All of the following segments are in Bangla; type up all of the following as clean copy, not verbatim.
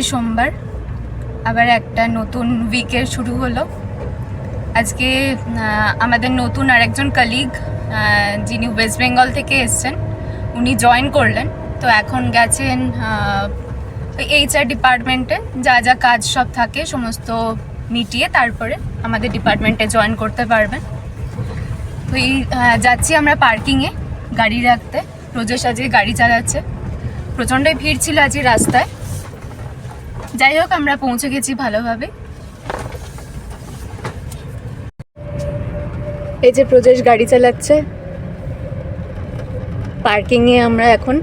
আজকে সোমবার, আবার একটা নতুন উইকের শুরু হলো। আজকে আমাদের নতুন আরেকজন কলিগ যিনি ওয়েস্ট বেঙ্গল থেকে এসছেন, উনি জয়েন করলেন। তো এখন গেছেন HR ডিপার্টমেন্টে, যা যা কাজ সব থাকে সমস্ত মিটিয়ে তারপরে আমাদের ডিপার্টমেন্টে জয়েন করতে পারবেন। তো যাচ্ছি আমরা পার্কিংয়ে গাড়ি রাখতে। প্রজেশ আজকে গাড়ি চালাচ্ছে, প্রচণ্ডই ভিড় ছিল আজকে রাস্তায়। যাই হোক, আমরা পৌঁছে গেছি ভালোভাবে। এই যে প্রজেশ গাড়ি চালাচ্ছে, পার্কিংয়ে আমরা এখন।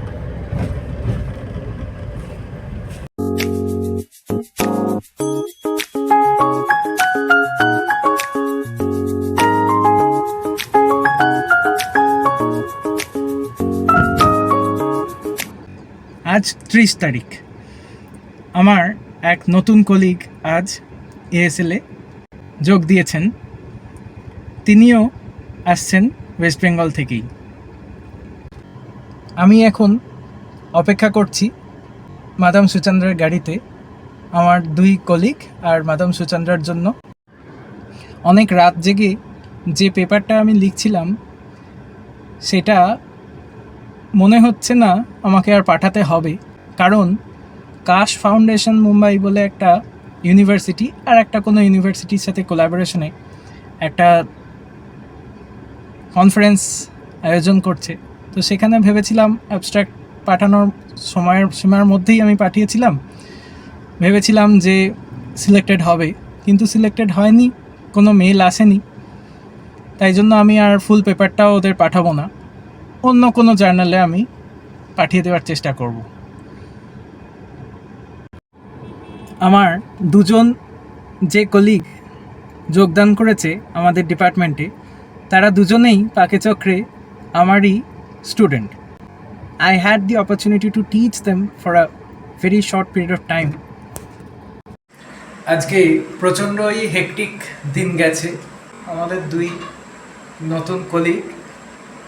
আজ 30 তারিখ। আমার এক নতুন কলিগ আজ ASL-এ যোগ দিয়েছেন। তিনিও আসছেন ওয়েস্ট বেঙ্গল থেকেই। আমি এখন অপেক্ষা করছি মাদাম সুচন্দ্রার গাড়িতে, আমার 2 কলিগ আর মাদাম সুচন্দ্রার জন্য। অনেক রাত জেগে যে পেপারটা আমি লিখছিলাম সেটা মনে হচ্ছে না আমাকে আর পাঠাতে হবে, কারণ কাশ ফাউন্ডেশন মুম্বাই বলে একটা ইউনিভার্সিটি আর একটা কোনো ইউনিভার্সিটির সাথে কোলাবোরেশনে একটা কনফারেন্স আয়োজন করছে। তো সেখানে ভেবেছিলাম অ্যাবস্ট্রাক্ট পাঠানোর সীমার মধ্যেই আমি পাঠিয়েছিলাম, ভেবেছিলাম যে সিলেক্টেড হবে, কিন্তু সিলেক্টেড হয়নি, কোনো মেল আসেনি। তাই জন্য আমি আর ফুল পেপারটাও ওদের পাঠাবো না, অন্য কোনো জার্নালে আমি পাঠিয়ে দেওয়ার চেষ্টা করব। আমার 2জন যে কলিগ যোগদান করেছে আমাদের ডিপার্টমেন্টে, তারা দুজনেই পাকেচক্রে আমারই student. I had the opportunity to teach them for a very short period of time. আজকে প্রচণ্ডই হেকটিক দিন গেছে। আমাদের 2 নতুন কলিগ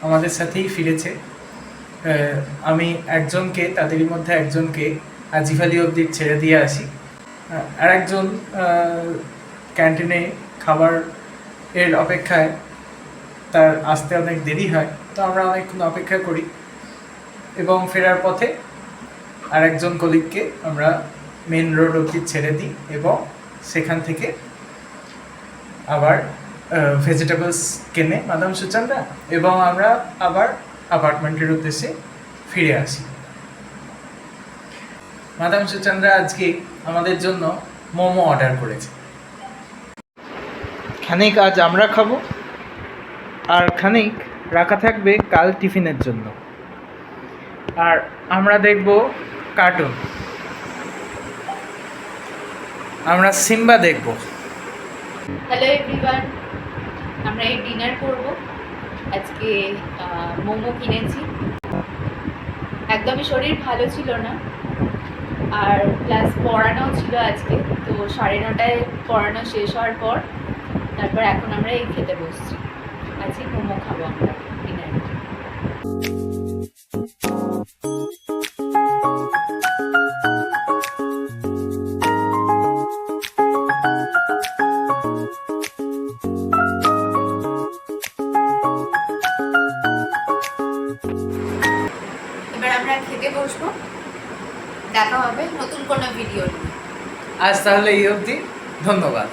আমাদের সাথেই ফিরেছে। আমি একজনকে, তাদেরই মধ্যে একজনকে আজিফ আলী অবধি ছেড়ে দিয়ে আসি, আর একজন ক্যান্টিনে খাবার এর অপেক্ষায়, তার আসতে অনেক দেরি হয়, তো আমরা অনেকক্ষণ অপেক্ষা করি এবং ফেরার পথে আর একজন কলিগকে আমরা মেন রোড অবধি ছেড়ে দিই এবং সেখান থেকে আবার ভেজিটেবলস কেনে মাদাম সুচন্দ্রা, এবং আমরা আবার অ্যাপার্টমেন্টের উদ্দেশ্যে ফিরে আসি। মাদাম সুচন্দ্রা আজকে আমাদের জন্য মোমো অর্ডার করেছে। খানিক আজ আমরা খাবো আর খানিক রাখা থাকবে কাল টিফিনের জন্য। আর আমরা দেখব কার্টুন, আমরা সিম্বা দেখব। হ্যালো এভরিওয়ান, আমরা এই ডিনার করব। আজকে মোমো কিনেছি। একদমই শরীর ভালো ছিল না, আর প্লাস পড়ানো ছিল আজকে। তো 9:30টায় পড়ানো শেষ হওয়ার পর তারপর এখন আমরা এই খেতে বসছি। আজকে মোমো খাবো আমরা ডিনারে। এবার আমরা খেতে বসবো, দেখা হবে নতুন কোনো ভিডিও নিয়ে। আজ তাহলে এই অবধি, ধন্যবাদ।